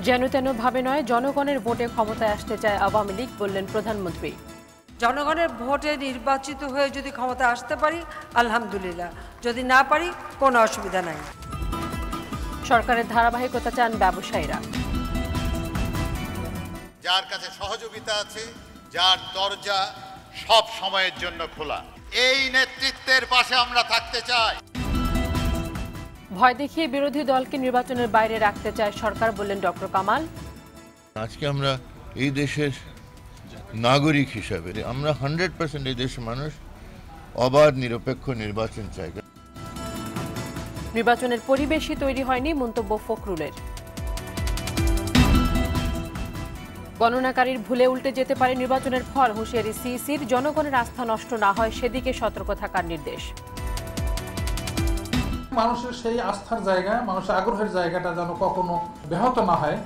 যেন তেন ভাবে নয়, জনগণের ভোটে ক্ষমতায় আসতে চায় আওয়ামী লীগ, বললেন প্রধানমন্ত্রী। জনগণের ভোটে নির্বাচিত হয়ে যদি ক্ষমতা আসতে পারি আলহামদুলিল্লাহ, যদি না পারি কোনো অসুবিধা নাই। সরকারের ধারাবাহিকতা চান ব্যবসায়ীরা। যার কাছে সহযোগিতা আছে, যার দরজা সব সময়ের জন্য খোলা, এই নেতৃত্বের পাশে আমরা থাকতে চাই। ভয় দেখিয়ে বিরোধী দলকে নির্বাচনের বাইরে রাখতে চায় সরকার, বললেন ডক্টর কামাল। আজকে আমরা এই দেশের নাগরিক হিসাবে আমরা 100% এই দেশের মানুষ অবাধ নিরপেক্ষ নির্বাচন চাই। নির্বাচনের পরিবেশই তৈরি হয়নি, মন্তব্য ফখরুলের। গণনাকারীর ভুলে উল্টে যেতে পারে নির্বাচনের ফল, হুঁশিয়ারি সিইসির। জনগণের আস্থা নষ্ট না হয় সেদিকে সতর্ক থাকার নির্দেশ। মানুষের সেই আস্থার জায়গা, মানুষের আগ্রহের জায়গাটা যেন কখনো ব্যাহত না হয়,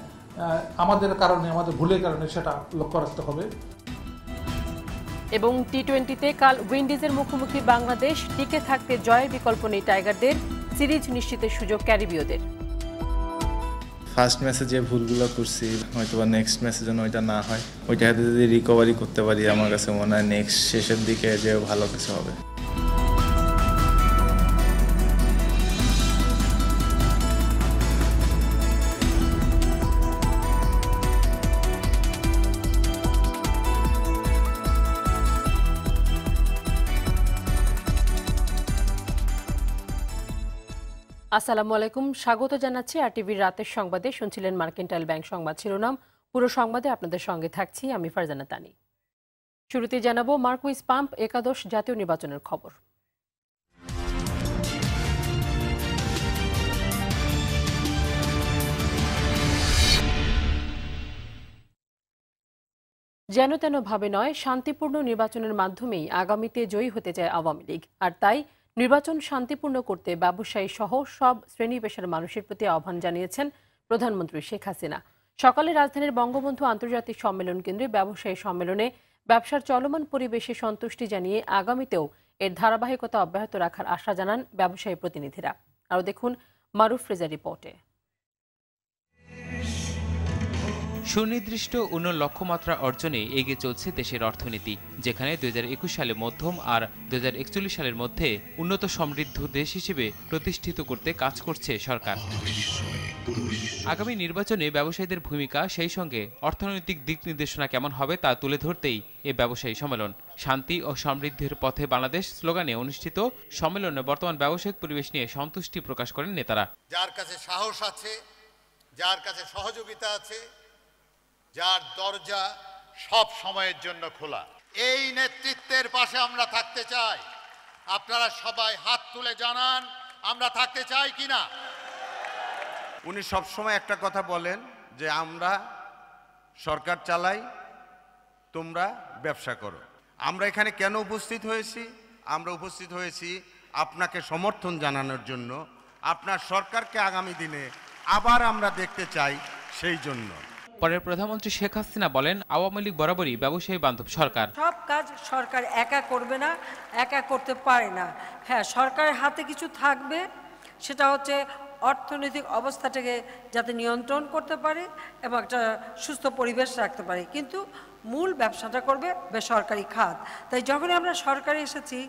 আমাদের কারণে, আমাদের ভুলের কারণে সেটা লক্ষ্য রাখতে হবে। এবং টি-20তে কাল উইন্ডিজের মুখোমুখি বাংলাদেশ, টিকে থাকতে জয়ের বিকল্প নেই টাইগারদের। সিরিজ নিশ্চিতের সুযোগ ক্যারিবীয়দের। ফার্স্ট ম্যাচে যে ভুলগুলো করছি হয়তো বা নেক্সট ম্যাচে যেন ওইটা না হয়, ওইটাতে যদি রিকভারি করতে পারি আমার কাছে মনে হয় নেক্সট শেষের দিকে যে ভালো কিছু হবে। আসসালামু আলাইকুম, স্বাগত জানাচ্ছি আরটিভির রাতের সংবাদে। শুনছিলেন মার্কেন্টাইল ব্যাংক সংবাদ শিরোনাম। পুরো সংবাদে আপনাদের সঙ্গে থাকছি আমি ফারজানা তানি। শুরুতে জানাবো মার্কুইস পাম্প একাদশ জাতীয় নির্বাচনের খবর। যেন তেন ভাবে নয়, শান্তিপূর্ণ নির্বাচনের মাধ্যমেই আগামীতে জয়ী হতে চায় আওয়ামী লীগ। আর তাই নির্বাচন শান্তিপূর্ণ করতে ব্যবসায়ী সহ সব শ্রেণী পেশার মানুষের প্রতি আহ্বান জানিয়েছেন প্রধানমন্ত্রী শেখ হাসিনা। সকালে রাজধানীর বঙ্গবন্ধু আন্তর্জাতিক সম্মেলন কেন্দ্রে ব্যবসায়ী সম্মেলনে ব্যবসার চলমান পরিবেশে সন্তুষ্টি জানিয়ে আগামীতেও এর ধারাবাহিকতা অব্যাহত রাখার আশা জানান ব্যবসায়ী প্রতিনিধিরা। আরও দেখুন মারুফ রেজা রিপোর্টে। সুনির্দিষ্ট উন্নয়ন লক্ষ্যমাত্রা অর্জনে এগিয়ে চলছে দেশের অর্থনীতি, যেখানে 2021 সালে মধ্যম আর 2041 সালের মধ্যে উন্নত সমৃদ্ধ দেশ হিসেবে প্রতিষ্ঠিত করতে কাজ করছে সরকার। আগামী নির্বাচনে ব্যবসায়ীদের ভূমিকা, সেই সঙ্গে অর্থনৈতিক দিক নির্দেশনা কেমন হবে তা তুলে ধরতেই এ ব্যবসায়ী সম্মেলন। শান্তি ও সমৃদ্ধির পথে বাংলাদেশ স্লোগানে অনুষ্ঠিত সম্মেলনে বর্তমান ব্যবসায়িক পরিবেশ নিয়ে সন্তুষ্টি প্রকাশ করেন নেতারা। যার কাছে সাহস আছে, যার কাছে সহযোগিতা আছে, যার দরজা সব সময়ের জন্য খোলা, এই নেতৃত্বের পাশে আমরা থাকতে চাই। আপনারা সবাই হাত তুলে জানান আমরা থাকতে চাই কিনা। উনি সবসময় একটা কথা বলেন যে আমরা সরকার চালাই, তোমরা ব্যবসা করো। আমরা এখানে কেন উপস্থিত হয়েছি? আমরা উপস্থিত হয়েছি আপনাকে সমর্থন জানানোর জন্য। আপনার সরকারকে আগামী দিনে আবার আমরা দেখতে চাই, সেই জন্য। পরে প্রধানমন্ত্রী শেখ হাসিনা বলেন, আওয়ামী লীগ বরাবরই ব্যবসায়ী বান্ধব সরকার। সব কাজ সরকার একা করবে না, একা করতে পারে না। হ্যাঁ, সরকারের হাতে কিছু থাকবে, সেটা হচ্ছে অর্থনৈতিক অবস্থাটাকে যাতে নিয়ন্ত্রণ করতে পারে এবং একটা সুস্থ পরিবেশ রাখতে পারে, কিন্তু মূল ব্যবসাটা করবে বেসরকারি খাত। তাই যখনই আমরা সরকারে এসেছি,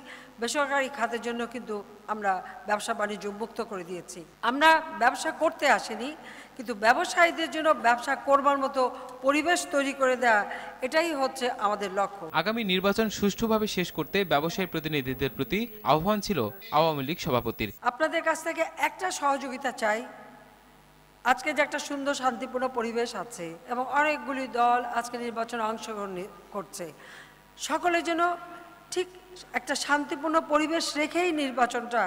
বেসরকারি খাতের জন্য কিন্তু আমরা ব্যবসা বাণিজ্য মুক্ত করে দিয়েছি। আমরা ব্যবসা করতে আসিনি, কিন্তু ব্যবসায়ীদের জন্য ব্যবসা করবার মতো পরিবেশ তৈরি করে দেওয়া, এটাই হচ্ছে আমাদের লক্ষ্য। আগামী নির্বাচন সুষ্ঠুভাবে শেষ করতে ব্যবসায়ী প্রতিনিধিদের প্রতি আহ্বান ছিল আওয়ামী লীগ সভাপতির। আপনাদের কাছ থেকে একটা সহযোগিতা চাই। আজকে যে একটা সুন্দর শান্তিপূর্ণ পরিবেশ আছে এবং অনেকগুলি দল আজকে নির্বাচনে অংশগ্রহণ করছে, সকলের জন্য ঠিক একটা শান্তিপূর্ণ পরিবেশ রেখেই নির্বাচনটা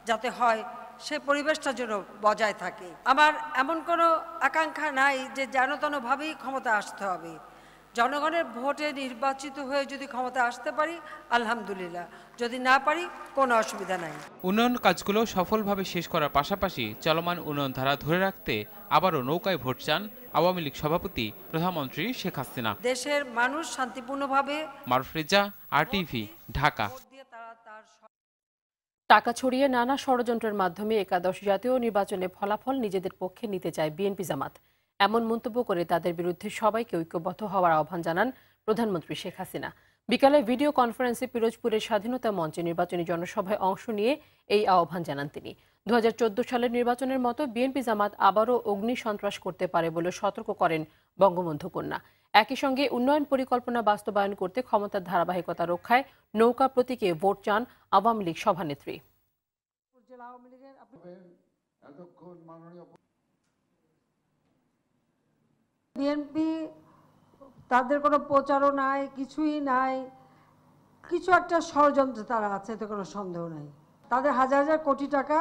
যাতে হয়, সে পরিবেশটার জন্য বজায় থাকে। আমার এমন কোনো আকাঙ্ক্ষা নাই যে যেন তেনভাবেই ক্ষমতা আসতে হবে। জনগণের ভোটে নির্বাচিত হয়ে যদি ক্ষমতা আসতে পারি আলহামদুলিল্লাহ, যদি না পারি কোনো অসুবিধা নাই। উন্নয়ন কাজগুলো সফলভাবে শেষ করার পাশাপাশি চলমান উন্নয়ন ধারা ধরে রাখতে আবারও নৌকায় ভোট চান আওয়ামী লীগ সভাপতি প্রধানমন্ত্রী শেখ হাসিনা। দেশের মানুষ শান্তিপূর্ণভাবে। মারুফ রেজা, আরটিভি, ঢাকা। টাকা ছড়িয়ে নানা ষড়যন্ত্রের মাধ্যমে একাদশ জাতীয় নির্বাচনে ফলাফল নিজেদের পক্ষে নিতে চায় বিএনপি জামাত। এমন মন্তব্য করে তাদের বিরুদ্ধে সবাইকে ঐক্যবদ্ধ হওয়ার আহ্বান জানান প্রধানমন্ত্রী শেখ হাসিনা। বিকালে ভিডিও কনফারেন্সে পিরোজপুরের স্বাধীনতা মঞ্চে নির্বাচনী জনসভায় অংশ নিয়ে এই আহ্বান জানান তিনি। 2014 সালের নির্বাচনের মতো বিএনপি জামাত আবারও অগ্নি সন্ত্রাস করতে পারে বলে সতর্ক করেন বঙ্গবন্ধু কন্যা। একই সঙ্গে উন্নয়ন পরিকল্পনা বাস্তবায়ন করতে ক্ষমতার ধারাবাহিকতা রক্ষায় নৌকা প্রতীকে ভোট চান আওয়ামী লীগ সভানেত্রী। বিএনপি তাদের কোনো প্রচারও নাই, কিছুই নাই, কিছু একটা ষড়যন্ত্র তারা আছে, এতে কোনো সন্দেহ নাই। তাদের হাজার হাজার কোটি টাকা,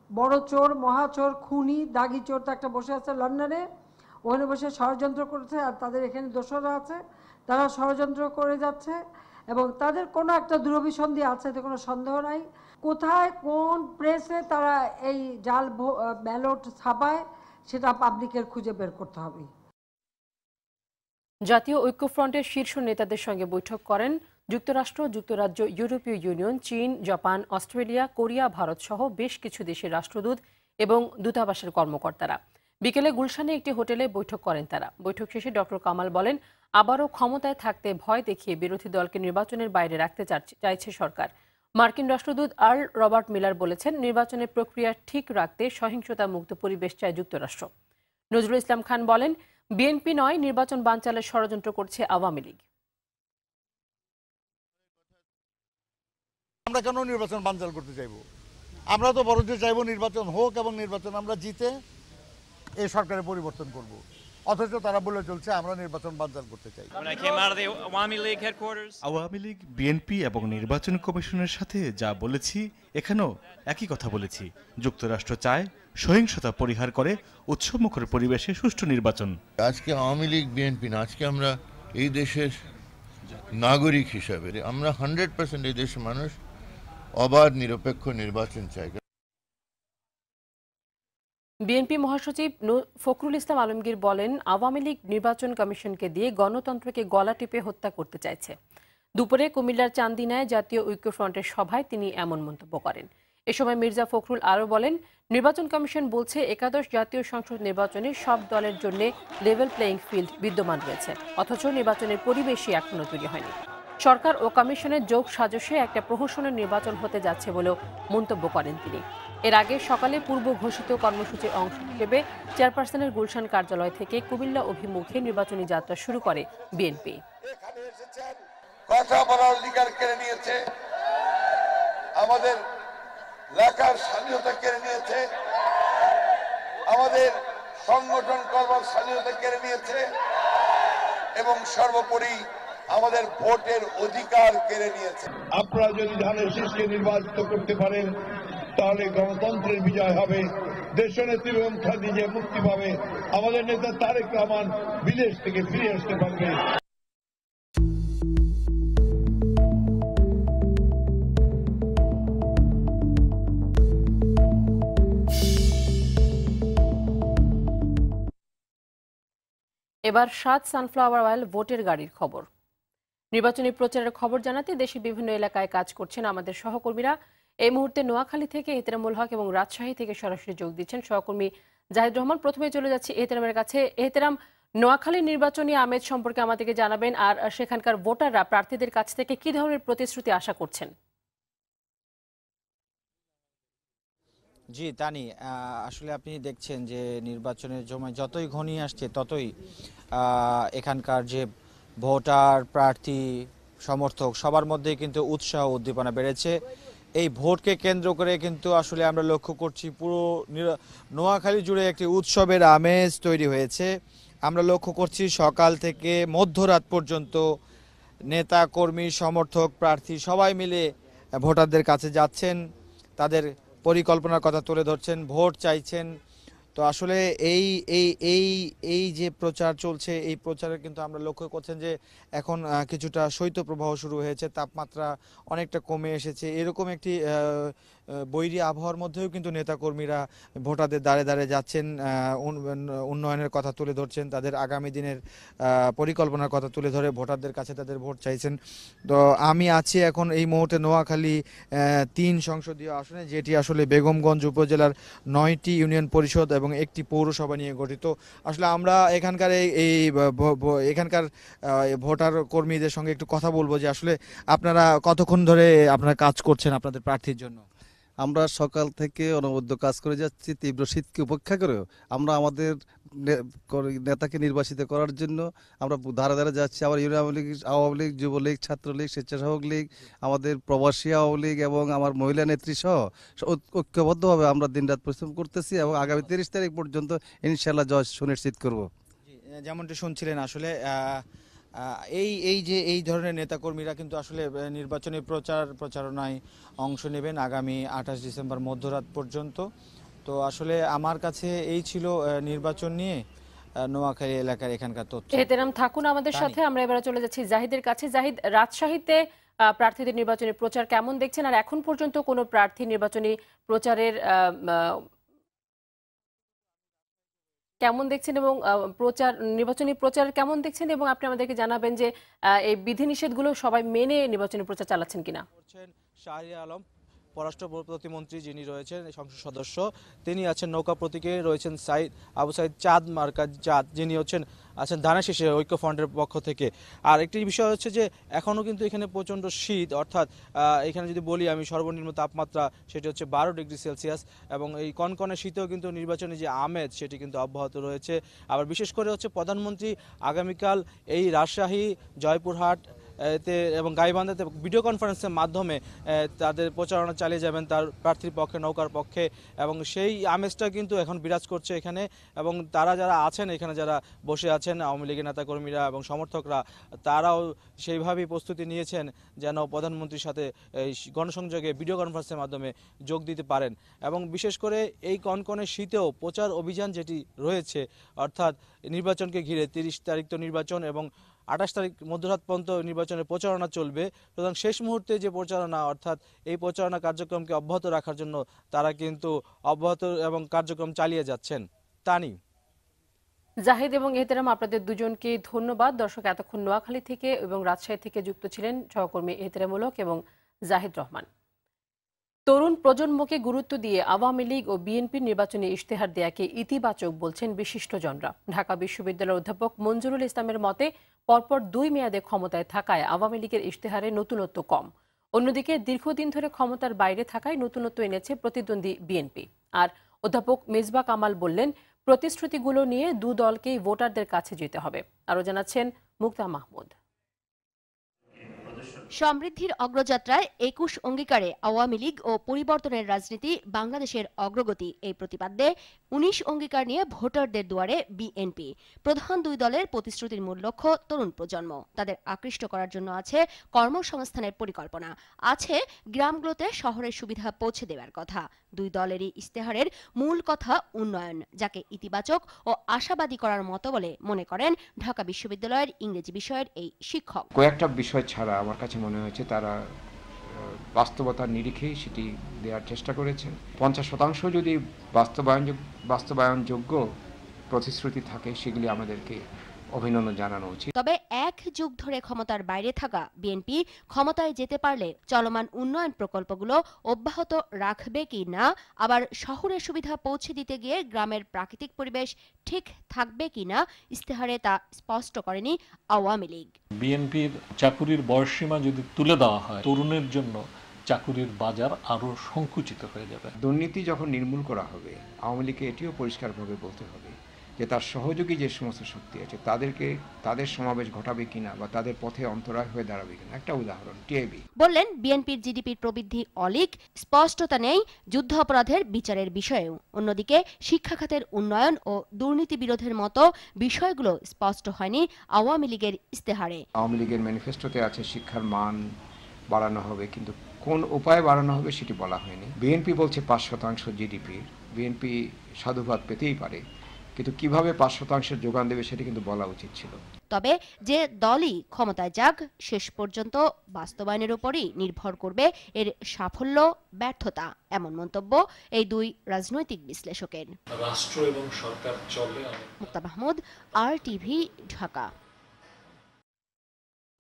বড় চোর, মহাচোর, খুনি, দাগি চোর তো একটা বসে আছে লন্ডনে, ওখানে বসে ষড়যন্ত্র করছে। আর তাদের এখানে দোসররা আছে, তারা ষড়যন্ত্র করে যাচ্ছে এবং তাদের কোনো একটা দুরভিসন্ধি আছে, এতে কোনো সন্দেহ নাই। কোথায় কোন প্রেসে তারা এই জাল ব্যালট ছাপায় সেটা পাবলিকের খুঁজে বের করতে হবে। জাতীয় ঐক্যফ্রন্টের শীর্ষ নেতাদের সঙ্গে বৈঠক করেন যুক্তরাষ্ট্র, যুক্তরাজ্য, ইউরোপীয় ইউনিয়ন, চীন, জাপান, অস্ট্রেলিয়া, কোরিয়া, ভারত সহ বেশ কিছু দেশের রাষ্ট্রদূত এবং দূতাবাসের কর্মকর্তারা। বিকেলে গুলশানে একটি হোটেলে বৈঠক করেন তারা। বৈঠক শেষে ডক্টর কামাল বলেন, আবারও ক্ষমতায় থাকতে ভয় দেখিয়ে বিরোধী দলকে নির্বাচনের বাইরে রাখতে চাইছে সরকার। মার্কিন রাষ্ট্রদূত আর্ল রবার্ট মিলার বলেছেন, নির্বাচনের প্রক্রিয়া ঠিক রাখতে সহিংসতা মুক্ত পরিবেশ চায় যুক্তরাষ্ট্র। নজরুল ইসলাম খান বলেন, বিএনপি নয়, নির্বাচন বানচালের ষড়যন্ত্র করছে আওয়ামী লীগ। আমরা কেন নির্বাচন বানচাল করতে চাইব? আমরা তো বরঞ্চ চাইব নির্বাচন হোক এবং নির্বাচন আমরা জিতে এই সরকারের পরিবর্তন করব। অথচ তারা বলে চলছে আমরা নির্বাচন বানচাল করতে চাই। আওয়ামী লীগ, বিএনপি এবং নির্বাচন কমিশনের সাথে যা বলেছি এখানেও একই কথা বলেছি। যুক্তরাষ্ট্র চায় সহিংসতা পরিহার করে উৎসবমুখর পরিবেশে সুষ্ঠু নির্বাচন। আজকে আওয়ামী লীগ, বিএনপি না, আজকে আমরা এই দেশের নাগরিক হিসাবে আমরা 100% এই দেশের মানুষ অবাধ নিরপেক্ষ নির্বাচন চাই। বিএনপি মহাসচিব ফখরুল ইসলাম আলমগীর বলেন, আওয়ামী লীগ নির্বাচন কমিশনকে দিয়ে গণতন্ত্রকে গলা টিপে হত্যা করতে চাইছে। দুপুরে কুমিল্লার চান্দিনায় জাতীয় ঐক্যফ্রন্টের সভায় তিনি এমন মন্তব্য করেন। এ সময় মির্জা ফখরুল আরও বলেন, নির্বাচন কমিশন বলছে একাদশ জাতীয় সংসদ নির্বাচনে সব দলের জন্য লেভেল প্লেইং ফিল্ড বিদ্যমান রয়েছে, অথচ নির্বাচনের পরিবেশই এখনো তৈরি হয়নি। সরকার ও কমিশনের যোগ সাজসে একটা প্রহসনের নির্বাচন হতে যাচ্ছে বলেও মন্তব্য করেন তিনি। এর আগে সকালে পূর্ব ঘোষিত কর্মসূচির অংশ হিসেবে চেয়ারপারসনের গুলশান কার্যালয় থেকে কুমিল্লা অভিমুখে নির্বাচনী যাত্রা শুরু করে বিএনপি। কথা বলার অধিকার কেড়ে নিয়েছে, আমাদের লেখার স্বাধীনতা কেড়ে নিয়েছে, আমাদের সংগঠন করবার স্বাধীনতা কেড়ে নিয়েছে এবং সর্বোপরি আমাদের ভোটের অধিকার কেড়ে নিয়েছে। আপনারা যদি ধানের শীষকে নির্বাচিত করতে পারেন তাহলে গণতন্ত্রের বিজয় হবে, দেশনেত্রী বেগম খালেদা মুক্তি পাবে, আমাদের নেতা তারেক রহমান বিদেশ থেকে ফিরে আসতে পারবে। এবার 7 সানফ্লাওয়ার অয়েল ভোটের গাড়ির খবর। নির্বাচনী প্রচারের খবর জানাতে দেশের বিভিন্ন এলাকায় কাজ করছেন আমাদের সহকর্মীরা। এই মুহূর্তে নোয়াখালী থেকে এহতেরামুল হক এবং রাজশাহী থেকে সরাসরি যোগ দিচ্ছেন সহকর্মী জাহিদ রহমান। প্রথমে চলে যাচ্ছি এহতেরামের কাছে। এহতেরাম, নোয়াখালী নির্বাচনী আমেজ সম্পর্কে আমাদেরকে জানাবেন, আর সেখানকার ভোটাররা প্রার্থীদের কাছ থেকে কি ধরনের প্রতিশ্রুতি আশা করছেন? জি তানি, আসলে আপনি দেখছেন যে নির্বাচনের সময় যতই ঘনিয়ে আসছে ততই এখানকার যে ভোটার, প্রার্থী, সমর্থক সবার মধ্যে কিন্তু উৎসাহ উদ্দীপনা বেড়েছে। এই ভোটকে কেন্দ্র করে কিন্তু আসলে আমরা লক্ষ্য করছি পুরো নোয়াখালী জুড়ে একটি উৎসবের আমেজ তৈরি হয়েছে। আমরা লক্ষ্য করছি সকাল থেকে মধ্যরাত পর্যন্ত নেতা, কর্মী, সমর্থক, প্রার্থী সবাই মিলে ভোটারদের কাছে যাচ্ছেন, তাদের পরিকল্পনার কথা তুলে ধরছেন, ভোট চাইছেন। তো আসলে এই এই এই এই যে প্রচার চলছে, এই প্রচারে কিন্তু আমরা লক্ষ্য করছেন যে এখন কিছুটা শৈত্যপ্রবাহ শুরু হয়েছে, তাপমাত্রা অনেকটা কমে এসেছে। এরকম একটি বৈরী আবহাওয়ার মধ্যেও কিন্তু নেতাকর্মীরা ভোটারদের দ্বারে দ্বারে যাচ্ছেন, উন্নয়নের কথা তুলে ধরছেন, তাদের আগামী দিনের পরিকল্পনার কথা তুলে ধরে ভোটারদের কাছে তাদের ভোট চাইছেন। তো আমি আছি এখন এই মুহূর্তে নোয়াখালী 3 সংসদীয় আসনে, যেটি আসলে বেগমগঞ্জ উপজেলার 9টি ইউনিয়ন পরিষদ এবং একটি পৌরসভা নিয়ে গঠিত। আসলে আমরা এখানকার এখানকার ভোটার কর্মীদের সঙ্গে একটু কথা বলবো যে আসলে আপনারা কতক্ষণ ধরে আপনারা কাজ করছেন আপনাদের প্রার্থীর জন্য? আমরা সকাল থেকে অনবদ্য কাজ করে যাচ্ছি, তীব্র শীতকে উপেক্ষা করেও আমরা আমাদের নেতাকে নির্বাচিত করার জন্য আমরা ধারে ধারে যাচ্ছি। আবার আওয়ামী লীগ, যুবলীগ, ছাত্রলীগ, স্বেচ্ছাসেবক লীগ, আমাদের প্রবাসী আওয়ামী লীগ এবং আমার মহিলা নেত্রী সহ ঐক্যবদ্ধভাবে আমরা দিনরাত পরিশ্রম করতেছি এবং আগামী 30 তারিখ পর্যন্ত ইনশাআল্লাহ জয় সুনিশ্চিত করব। যেমনটি শুনছিলেন আসলে এই ধরনের নেতাকর্মীরা কিন্তু আসলে নির্বাচনী প্রচারণায় অংশ নেবেন আগামী 28 ডিসেম্বর মধ্যরাত পর্যন্ত। তো আসলে আমার কাছে এই ছিল নির্বাচন নিয়ে নোয়াখালী এলাকার এখানকার তথ্য। এহতেরাম থাকুন আমাদের সাথে। আমরা এবারে চলে যাচ্ছি জাহিদের কাছে। জাহিদ, রাজশাহীতে প্রার্থীদের নির্বাচনী প্রচার কেমন দেখছেন, আর এখন পর্যন্ত কোনো প্রার্থী নির্বাচনী প্রচারের কেমন দেখছেন এবং নির্বাচনী প্রচার কেমন দেখছেন, এবং আপনি আমাদেরকে জানাবেন যে এই বিধিনিষেধগুলো সবাই মেনে নির্বাচনী প্রচার চালাচ্ছেন কিনা। শাহরিয়ার আলম পররাষ্ট্র প্রতিমন্ত্রী যিনি রয়েছেন সংসদ সদস্য, তিনি আছেন নৌকা প্রতীকে, রয়েছেন আবু সাইদ চাঁদ মার্কা চাঁদ, যিনি আছেন ধানের শীষে ঐক্য ফ্রন্টের পক্ষ থেকে। আর একটি বিষয় হচ্ছে যে এখনও কিন্তু এখানে প্রচণ্ড শীত, অর্থাৎ এখানে যদি বলি আমি সর্বনিম্ন তাপমাত্রা সেটি হচ্ছে 12 ডিগ্রি সেলসিয়াস, এবং এই কনকনে শীতেও কিন্তু নির্বাচনী যে আমেজ সেটি কিন্তু অব্যাহত রয়েছে। আবার বিশেষ করে হচ্ছে প্রধানমন্ত্রী আগামীকাল এই রাজশাহী, জয়পুরহাট এবং গাইবান্ধাতে ভিডিও কনফারেন্সের মাধ্যমে তাদের প্রচারণা চালিয়ে যাবেন তার প্রার্থীর পক্ষে, নৌকার পক্ষে, এবং সেই আমেজটা কিন্তু এখন বিরাজ করছে এখানে। এবং তারা যারা আছেন এখানে, যারা বসে আছেন আওয়ামী লীগের নেতাকর্মীরা এবং সমর্থকরা, তারাও সেইভাবেই প্রস্তুতি নিয়েছেন যেন প্রধানমন্ত্রীর সাথে এই গণসংযোগে ভিডিও কনফারেন্সের মাধ্যমে যোগ দিতে পারেন। এবং বিশেষ করে এই কনকনে শীতেও প্রচার অভিযান যেটি রয়েছে, অর্থাৎ নির্বাচনকে ঘিরে 30 তারিখ তো নির্বাচন এবং 28 তারিখ মধ্যরাত পর্যন্ত নির্বাচনের প্রচারণা চলবে। সুতরাং শেষ মুহূর্তে যে প্রচারণা, অর্থাৎ এই প্রচারণা কার্যক্রমকে অব্যাহত রাখার জন্য তারা কিন্তু অব্যাহত এবং কার্যক্রম চালিয়ে যাচ্ছেন। তানি, জাহিদ এবং এহতেরাম, আপনাদের দুজনকে ধন্যবাদ। দর্শক, এতক্ষণ নোয়াখালী থেকে এবং রাজশাহী থেকে যুক্ত ছিলেন সহকর্মী এহতেরামুল হক এবং জাহিদ রহমান। তরুণ প্রজন্মকে গুরুত্ব দিয়ে আওয়ামী লীগ ও বিএনপির নির্বাচনী ইশতেহার দেয়াকে ইতিবাচক বলছেন বিশিষ্টজনরা। ঢাকা বিশ্ববিদ্যালয়ের অধ্যাপক মঞ্জুরুল ইসলামের মতে, পরপর 2 মেয়াদে ক্ষমতায় থাকায় আওয়ামী লীগের ইশতেহারে নতুনত্ব কম। অন্যদিকে দীর্ঘদিন ধরে ক্ষমতার বাইরে থাকায় নতুনত্ব এনেছে প্রতিদ্বন্দ্বী বিএনপি। আর অধ্যাপক মেজবা কামাল বললেন, প্রতিশ্রুতিগুলো নিয়ে 2 দলকেই ভোটারদের কাছে যেতে হবে। আরও জানাচ্ছেন মুক্তা মাহমুদ। সমৃদ্ধির অগ্রযাত্রায় 21 অঙ্গীকারে আওয়ামী লীগ ও পরিবর্তনের রাজনীতি বাংলাদেশের অগ্রগতি, এই প্রতিপাদ্যে 19 অঙ্গীকার নিয়ে ভোটারদের দুয়ারে বিএনপি। প্রধান 2 দলের প্রতিশ্রুতির মূল লক্ষ্য তরুণ প্রজন্ম। তাদের আকৃষ্ট করার জন্য আছে কর্মসংস্থানের পরিকল্পনা, আছে গ্রামগুলোতে শহরের সুবিধা পৌঁছে দেওয়ার কথা। 2 দলেরই ইশতেহারের মূল কথা উন্নয়ন, যাকে ইতিবাচক ও আশাবাদী করার মতো বলে মনে করেন ঢাকা বিশ্ববিদ্যালয়ের ইংরেজি বিষয়ের এই শিক্ষক। কয়েকটা বিষয় ছাড়া আমার কাছে মনে হয়েছে তারা বাস্তবতার নিরিখেই সেটি দেওয়ার চেষ্টা করেছেন। 50% যদি বাস্তবায়নযোগ্য প্রতিশ্রুতি থাকে, সেগুলি আমাদেরকে অভিনন্দন জানানো উচিত। তবে 1 যুগ ধরে ক্ষমতার বাইরে থাকা বিএনপি ক্ষমতায় যেতে পারলে চলমান উন্নয়ন প্রকল্পগুলো অব্যাহত রাখবে কি না, আবার শহরের সুবিধা পৌঁছে দিতে গিয়ে গ্রামের প্রাকৃতিক পরিবেশ ঠিক থাকবে কিনা, ইশতেহারে তা স্পষ্ট করেনি আওয়ামী লীগ। বিএনপির চাকুরির বয়সসীমা যদি তুলে দেওয়া হয়, তরুণের জন্য চাকুরির বাজার আরো সংকুচিত হয়ে যাবে। দুর্নীতি যখন নির্মূল করা হবে, আওয়ামী লীগকে এটিও পরিষ্কারভাবে বলতে হবে যে তার সহযোগী যে সমস্ত শক্তি আছে তাদের সমাবেশ ঘটাবে কিনা বা তাদের পথে অন্তরায় হয়ে দাঁড়াবে কিনা। একটা উদাহরণ টিআইবি। বললেন, বিএনপির জিডিপির প্রবৃদ্ধি অলিক, স্পষ্টতা নেই যুদ্ধ অপরাধের বিচারের বিষয়েও। অন্যদিকে শিক্ষা খাতের উন্নয়ন ও দুর্নীতি বিরোধের মতো বিষয়গুলো স্পষ্ট হয়নি আওয়ামী লীগের ইশতেহারে। আওয়ামী লীগের ম্যানিফেস্টোতে আছে শিক্ষার মান বাড়ানো হবে, কিন্তু কোন উপায়ে বাড়ানো হবে সেটি বলা হয়নি। বিএনপি বলছে 5% জিডিপির, বিএনপি সাধুবাদ পেতেই পারে, কিন্তু কিভাবে 5% যোগান দেবে সেটা কিন্তু বলা উচিত ছিল। তবে যে দলই ক্ষমতায় যাক শেষ পর্যন্ত বাস্তবায়নের উপরই নির্ভর করবে এর সাফল্য ব্যর্থতা, এমন মন্তব্য এই দুই রাজনৈতিক বিশ্লেষকের। রাষ্ট্র এবং সরকার চলে। মুক্তা মাহমুদ, RTV, ঢাকা।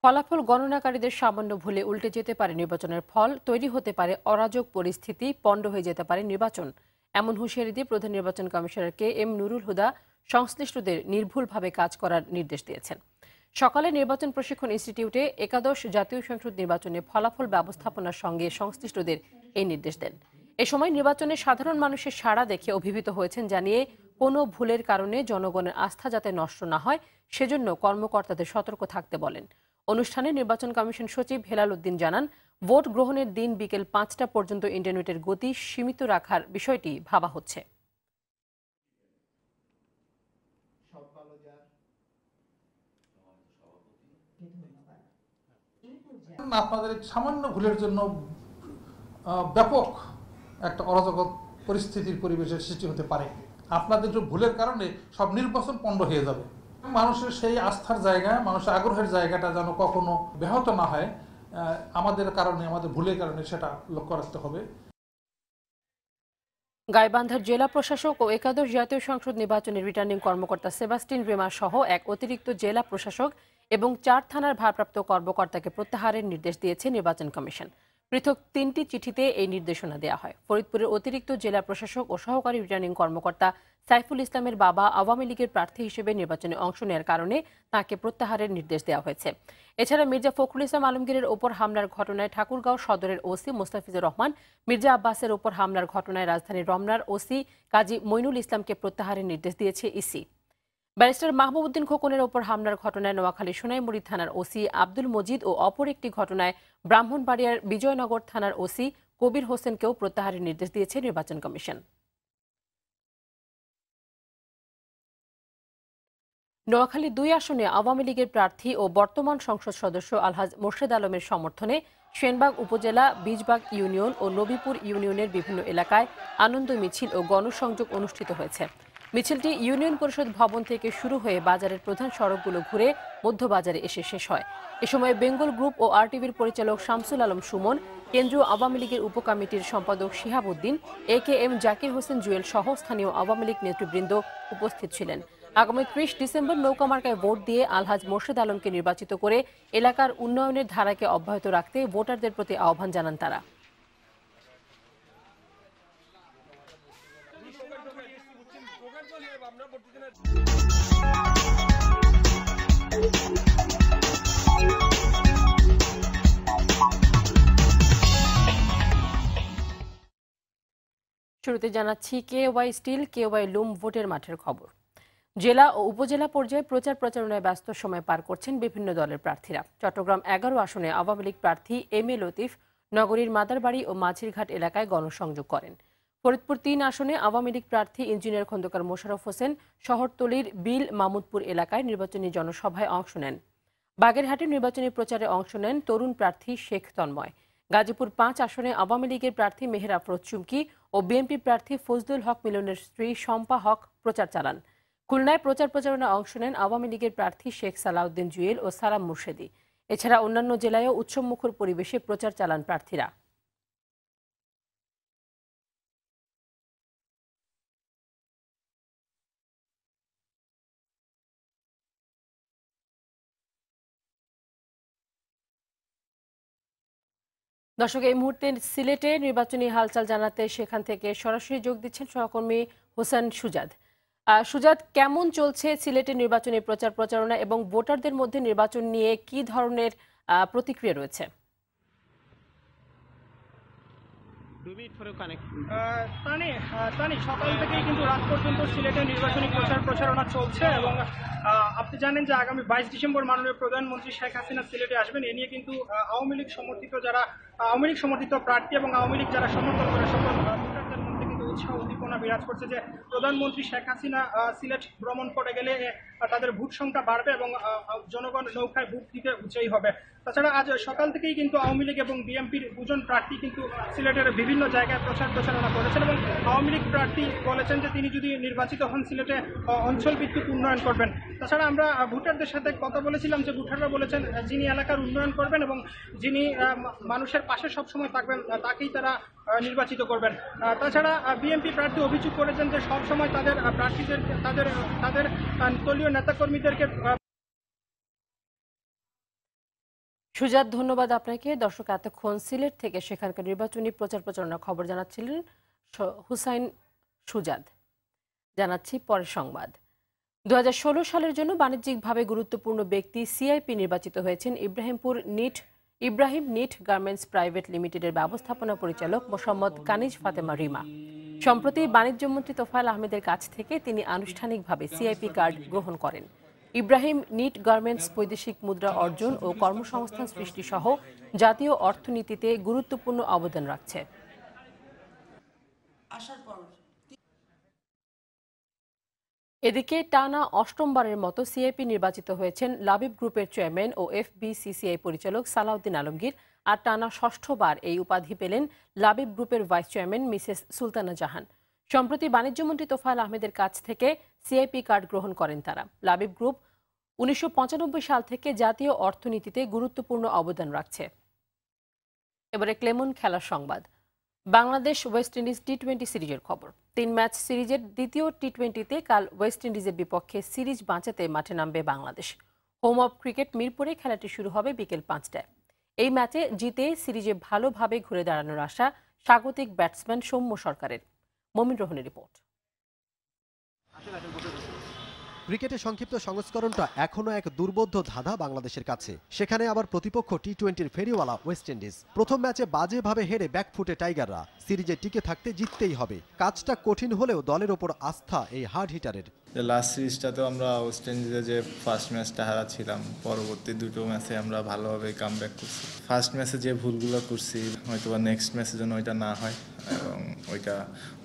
ফলাফল গণনাকারীদের সামান্য ভুলে উল্টে যেতে পারে নির্বাচনের ফল, তৈরি হতে পারে অরাজক পরিস্থিতি, পণ্ড হয়ে যেতে পারে নির্বাচন। এমন হুঁশিয়ারি দিয়ে প্রধান নির্বাচন কমিশনার KM নুরুল হুদা সংশ্লিষ্টদের নির্ভুলভাবে কাজ করার নির্দেশ দিয়েছেন। সকালে নির্বাচন প্রশিক্ষণ ইনস্টিটিউটে একাদশ জাতীয় সংসদ নির্বাচনে ফলাফল ব্যবস্থাপনার সঙ্গে সংশ্লিষ্টদের এই নির্দেশ দেন। এ সময় নির্বাচনে সাধারণ মানুষের সাড়া দেখে অভিভূত হয়েছেন জানিয়ে কোনো ভুলের কারণে জনগণের আস্থা যাতে নষ্ট না হয় সেজন্য কর্মকর্তাদের সতর্ক থাকতে বলেন। অনুষ্ঠানে নির্বাচন কমিশন সচিব হেলাল উদ্দিন জানান, ভোট গ্রহণের দিন বিকেল 5টা পর্যন্ত ইন্টারনেটের গতি সীমিত রাখার বিষয়টি ভাবা হচ্ছে। আপনাদের সামান্য ভুলের জন্য ব্যাপক একটা অরাজক পরিস্থিতির পরিবেশের সৃষ্টি হতে পারে। আপনাদের ভুলের কারণে সব নির্বাচন পণ্ড হয়ে যাবে। মানুষের সেই আস্থার জায়গা, মানুষের আগ্রহের জায়গাটা যেন কখনো ব্যাহত না হয়, আমাদের কারণে, আমাদের ভুলের কারণে সেটা লক্ষ্য রাখতে হবে। গাইবান্ধার জেলা প্রশাসক ও একাদশ জাতীয় সংসদ নির্বাচনের রিটার্নিং কর্মকর্তা সেবাস্টিন রেমা সহ এক অতিরিক্ত জেলা প্রশাসক এবং 4 থানার ভারপ্রাপ্ত কর্মকর্তাকে প্রত্যাহারের নির্দেশ দিয়েছে নির্বাচন কমিশন। পৃথক 3টি চিঠিতে এই নির্দেশনা দেওয়া হয়। ফরিদপুরের অতিরিক্ত জেলা প্রশাসক ও সহকারী রিটার্নিং কর্মকর্তা সাইফুল ইসলামের বাবা আওয়ামী লীগের প্রার্থী হিসেবে নির্বাচনে অংশ নেওয়ার কারণে তাকে প্রত্যাহারের নির্দেশ দেওয়া হয়েছে। এছাড়া মির্জা ফখরুল ইসলাম আলমগীরের ওপর হামলার ঘটনায় ঠাকুরগাঁও সদরের ওসি মোস্তাফিজুর রহমান, মির্জা আব্বাসের ওপর হামলার ঘটনায় রাজধানীর রমনার ওসি কাজী মইনুল ইসলামকে প্রত্যাহারের নির্দেশ দিয়েছে ইসি। ব্যারিস্টার মাহবুব উদ্দিন খোকনের ওপর হামলার ঘটনায় নোয়াখালী সোনাইমুড়ি থানার ওসি আব্দুল মজিদ ও অপর একটি ঘটনায় ব্রাহ্মণবাড়িয়ার বিজয়নগর থানার ওসি কবির হোসেনকেও প্রত্যাহারের নির্দেশ দিয়েছে নির্বাচন কমিশন। নোয়াখালী 2 আসনে আওয়ামী লীগের প্রার্থী ও বর্তমান সংসদ সদস্য আলহাজ মোর্শেদ আলমের সমর্থনে সেনবাগ উপজেলা, বীজবাগ ইউনিয়ন ও নবীপুর ইউনিয়নের বিভিন্ন এলাকায় আনন্দ মিছিল ও গণসংযোগ অনুষ্ঠিত হয়েছে। মিছিলটি ইউনিয়ন পরিষদ ভবন থেকে শুরু হয়ে বাজারের প্রধান সড়কগুলো ঘুরে মধ্যবাজারে এসে শেষ হয়। এ সময় বেঙ্গল গ্রুপ ও RTVর পরিচালক শামসুল আলম সুমন, কেন্দ্রীয় আওয়ামী লীগের উপকমিটির সম্পাদক শিহাব উদ্দিন, AKM জাকির হোসেন জুয়েল সহ স্থানীয় আওয়ামী লীগ নেতৃবৃন্দ উপস্থিত ছিলেন। আগামী 30 ডিসেম্বর নৌকা মার্কায় ভোট দিয়ে আলহাজ মোর্শেদ আলমকে নির্বাচিত করে এলাকার উন্নয়নের ধারাকে অব্যাহত রাখতে ভোটারদের প্রতি আহ্বান জানান তারা। শুরুতে জানাচ্ছি KY স্টিল, KY লুম ভোটের মাঠের খবর। জেলা ও উপজেলা পর্যায়ে প্রচার প্রচারণায় ব্যস্ত সময় পার করছেন বিভিন্ন দলের প্রার্থীরা। চট্টগ্রাম 11 আসনে আওয়ামী লীগ প্রার্থী MA লতিফ নগরীর মাদারবাড়ি ও মাঝিরঘাট এলাকায় গণসংযোগ করেন। ফরিদপুর 3 আসনে আওয়ামী লীগ প্রার্থী ইঞ্জিনিয়ার খন্দকার মোশাররফ হোসেন শহরতলির বিল মামুদপুর এলাকায় নির্বাচনী জনসভায় অংশ নেন। বাগেরহাটে নির্বাচনী প্রচারে অংশ নেন তরুণ প্রার্থী শেখ তন্ময়। গাজীপুর 5 আসনে আওয়ামী লীগের প্রার্থী মেহের আফরোজ চুমকি ও বিএনপি প্রার্থী ফজলুল হক মিলনের স্ত্রী শম্পা হক প্রচার চালান। খুলনায় প্রচার প্রচারণায় অংশ নেন আওয়ামী লীগের প্রার্থী শেখ সালাউদ্দিন জুয়েল ও সালাম মুর্শেদি। এছাড়া অন্যান্য জেলায়ও উৎসবমুখর পরিবেশে প্রচার চালান প্রার্থীরা। দর্শক, এই মুহূর্তে সিলেটে নির্বাচনী হালচাল জানাতে সেখান থেকে সরাসরি যোগ দিচ্ছেন সহকর্মী হোসেন সুজাদ। সুজাদ, কেমন চলছে সিলেটের নির্বাচনী প্রচার প্রচারণা এবং ভোটারদের মধ্যে নির্বাচন নিয়ে কি ধরনের প্রতিক্রিয়া রয়েছে? সকাল থেকেই কিন্তু রাত পর্যন্ত সিলেটে নির্বাচনী প্রচার প্রচারণা চলছে এবং আপনি জানেন যে আগামী 22 ডিসেম্বর মাননীয় প্রধানমন্ত্রী শেখ হাসিনা সিলেটে আসবেন। এ নিয়ে কিন্তু আওয়ামী লীগ সমর্থিত প্রার্থী এবং আওয়ামী লীগ যারা সমর্থন করে সকল ভোটারদের মধ্যে কিন্তু উৎসাহ উদ্দীপনা বিরাজ করছে যে প্রধানমন্ত্রী শেখ হাসিনা সিলেট ভ্রমণ করে গেলে তাদের ভোট সংখ্যা বাড়বে এবং জনগণ নৌকায় ভোট দিতে উৎসাহী হবে। তাছাড়া আজ সকাল থেকেই কিন্তু আওয়ামী লীগ এবং বিএনপির দুজন প্রার্থী কিন্তু সিলেটের বিভিন্ন জায়গায় প্রচারণা করেছেন এবং আওয়ামী লীগ প্রার্থী বলেছেন যে তিনি যদি নির্বাচিত হন সিলেটে অঞ্চল ভিত্তিক উন্নয়ন করবেন। তাছাড়া আমরা ভোটারদের সাথে কথা বলেছিলাম যে ভোটাররা বলেছেন যিনি এলাকার উন্নয়ন করবেন এবং যিনি মানুষের পাশে সবসময় থাকবেন তাকেই তারা নির্বাচিত করবেন। তাছাড়া বিএনপি প্রার্থী অভিযোগ করেছেন যে সবসময় তাদের প্রার্থীদের তাদের দলীয় নেতাকর্মীদেরকে। সুজাত, ধন্যবাদ আপনাকে। দর্শক, এতক্ষণ সিলেট থেকে সেখানকার নির্বাচনী প্রচারণার খবর জানাচ্ছিলেন হুসাইন সুজাত। জানাচ্ছি পরের সংবাদ। 2016 সালের জন্য বাণিজ্যিকভাবে গুরুত্বপূর্ণ ব্যক্তি সিআইপি নির্বাচিত হয়েছেন ইব্রাহিম নিট গার্মেন্টস প্রাইভেট লিমিটেডের ব্যবস্থাপনা পরিচালক মোহাম্মদ কানিজ ফাতেমা রিমা। সম্প্রতি বাণিজ্যমন্ত্রী তোফায়েল আহমেদের কাছ থেকে তিনি আনুষ্ঠানিকভাবে সিআইপি কার্ড গ্রহণ করেন। ইব্রাহিম নিট গার্মেন্টস বৈদেশিক মুদ্রা অর্জন ও কর্মসংস্থান সৃষ্টি সহ জাতীয় অর্থনীতিতে গুরুত্বপূর্ণ অবদান রাখছে। এদিকে টানা অষ্টমবারের মতো সিআইপি নির্বাচিত হয়েছেন লাবিব গ্রুপের চেয়ারম্যান ও এফবিসিসিআই পরিচালক সালাউদ্দিন আলমগীর। আর টানা ষষ্ঠবার এই উপাধি পেলেন লাবিব গ্রুপের ভাইস চেয়ারম্যান মিসেস সুলতানা জাহান। সম্প্রতি বাণিজ্যমন্ত্রী তোফায়েল আহমেদের কাছ থেকে সিআইপি কার্ড গ্রহণ করেন তারা। লাবিব গ্রুপ 1995 সাল থেকে জাতীয় অর্থনীতিতে গুরুত্বপূর্ণ অবদান রাখছে। এবারে ক্লেমন খেলার সংবাদ। বাংলাদেশ ওয়েস্ট ইন্ডিজ টি-20 সিরিজের খবর। 3 ম্যাচ সিরিজের দ্বিতীয় টি-20তে কাল ওয়েস্ট ইন্ডিজের বিপক্ষে সিরিজ বাঁচাতে মাঠে নামবে বাংলাদেশ। হোম অব ক্রিকেট মিরপুরে খেলাটি শুরু হবে বিকেল 5টায়। এই ম্যাচে জিতে সিরিজে ভালোভাবে ঘুরে দাঁড়ানোর আশা স্বাগতিক ব্যাটসম্যান সৌম্য সরকারের। মমিন রোহনের রিপোর্ট। ক্রিকেটের সংক্ষিপ্ত সংস্করণটা এখনো এক দুর্বোধ্য ধাঁধা বাংলাদেশের কাছে। সেখানে আবার প্রতিপক্ষ টি-20-র ফেরিওয়ালা ওয়েস্ট ইন্ডিজ। প্রথম ম্যাচে বাজেভাবে হেরে ব্যাকফুটে টাইগাররা। সিরিজে টিকে থাকতে জিততেই হবে। কাজটা কঠিন হলেও দলের ওপর আস্থা এই হার্ড হিটারের। লাস্ট সিরিজটাতেও আমরা ওয়েস্ট ইন্ডিজে যে ফার্স্ট ম্যাচটা হারাচ্ছিলাম, পরবর্তী দুটো ম্যাচে আমরা ভালোভাবে কামব্যাক করছি। ফার্স্ট ম্যাচে যে ভুলগুলো করছি হয়তো বা নেক্সট ম্যাচে যেন ওইটা না হয় এবং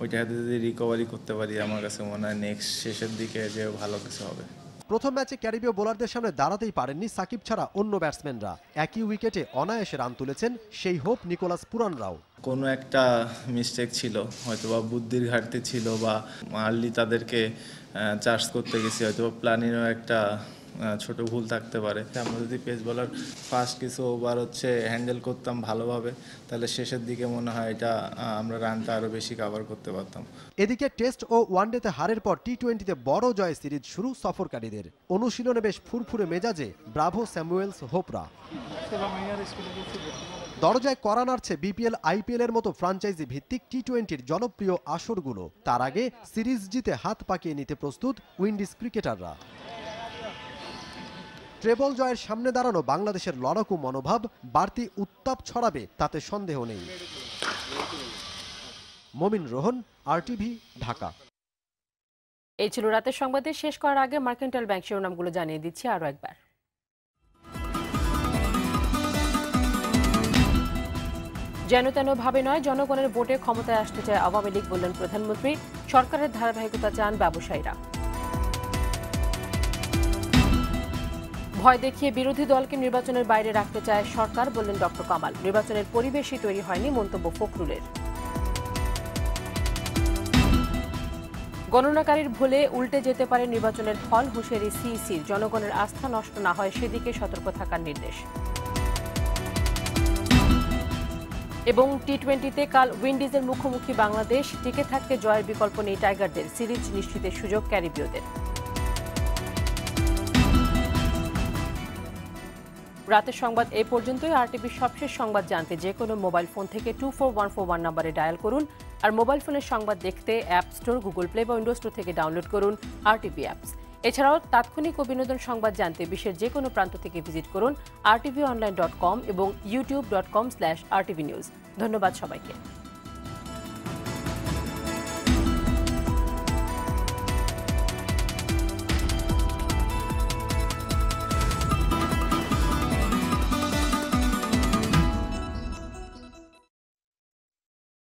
ওইটা যদি রিকভারি করতে পারি আমার কাছে মনে হয় নেক্সট শেষের দিকে যে ভালো কিছু হবে। প্রথম ম্যাচে ক্যারিবীয় বোলারদের সামনে দাঁড়াতেই পারেননি সাকিব ছাড়া অন্য ব্যাটসম্যানরা। একই উইকেটে অনায়াসে রান তুলেছেন সেই হোপ নিকোলাস পুরানরাও। কোনো একটা মিস্টেক ছিল, হয়তো বা বুদ্ধির ঘাটতি ছিল বা আর্লি তাদেরকে চার্জ করতে গেছি, হয়তো বা প্ল্যানিংও একটা ছোট ভুল থাকতে পারে। আমরা যদি পেস বোলার ফার্স্ট কিছু ওভার হ্যান্ডেল করতাম ভালোভাবে, তাহলে শেষের দিকে মনে হয় এটা আমরা রানটা আরও বেশি কভার করতে পারতাম। এদিকে টেস্ট ও ওয়ানডেতে হারের পর টি-20তে বড় জয় সিরিজ শুরু সফরকারীদের। অনুশীলনে বেশ ফুরফুরে মেজাজে ব্রাভো স্যামুয়েলস হোপরা। দরজায় কড়া নাড়ছে বিপিএল আইপিএল এর মতো ফ্রাঞ্চাইজি ভিত্তিক টি-20-র জনপ্রিয় আসরগুলো। তার আগে সিরিজ জিতে হাত পাকিয়ে নিতে প্রস্তুত উইন্ডিজ ক্রিকেটাররা। ট্রেবল জয়ের সামনে দাঁড়ানো বাংলাদেশের লড়াকু মনোভাব বাড়তি উত্তাপ ছড়াবে তাতে সন্দেহ নেই। মমিন রোহন, আরটিভি, ঢাকা। এই ছিল রাতের সংবাদে। শেষ করার আগে মার্কেন্টাইল ব্যাংক শিরোনামগুলো জানিয়ে দিচ্ছি আরও একবার। যেন তেন ভাবে নয়, জনগণের ভোটে ক্ষমতায় আসতে চায় আওয়ামী লীগ, বললেন প্রধানমন্ত্রী। সরকারের ধারাবাহিকতা চান ব্যবসায়ীরা। ভয় দেখিয়ে বিরোধী দলকে নির্বাচনের বাইরে রাখতে চায় সরকার, বললেন ডক্টর কামাল। নির্বাচনের পরিবেশই তৈরি হয়নি, মন্তব্য ফখরুলের। গণনাকারীর ভুলে উল্টে যেতে পারে নির্বাচনের ফল, হুঁশিয়ারি সিইসির। জনগণের আস্থা নষ্ট না হয় সেদিকে সতর্ক থাকার নির্দেশ। এবং টি-20তে কাল উইন্ডিজের মুখোমুখি বাংলাদেশ। টিকে থাকতে জয়ের বিকল্প নেই টাইগারদের। সিরিজ নিশ্চিতের সুযোগ ক্যারিবীয়দের। রাতের সংবাদ এ পর্যন্তই। আরটিভির সবশেষ সংবাদ জানতে যে কোনো মোবাইল ফোন থেকে 24141 নম্বরে ডায়াল করুন। আর মোবাইল ফোনের সংবাদ দেখতে অ্যাপ স্টোর, গুগল প্লে বা উইন্ডোজ স্টোর থেকে ডাউনলোড করুন আরটিভি অ্যাপস। এছাড়াও তাৎক্ষণিক ও বিনোদন সংবাদ জানতে বিশ্বের যে কোনো প্রান্ত থেকে ভিজিট করুন rtvonline.com এবং youtube.com/rtvnews। ধন্যবাদ সবাইকে।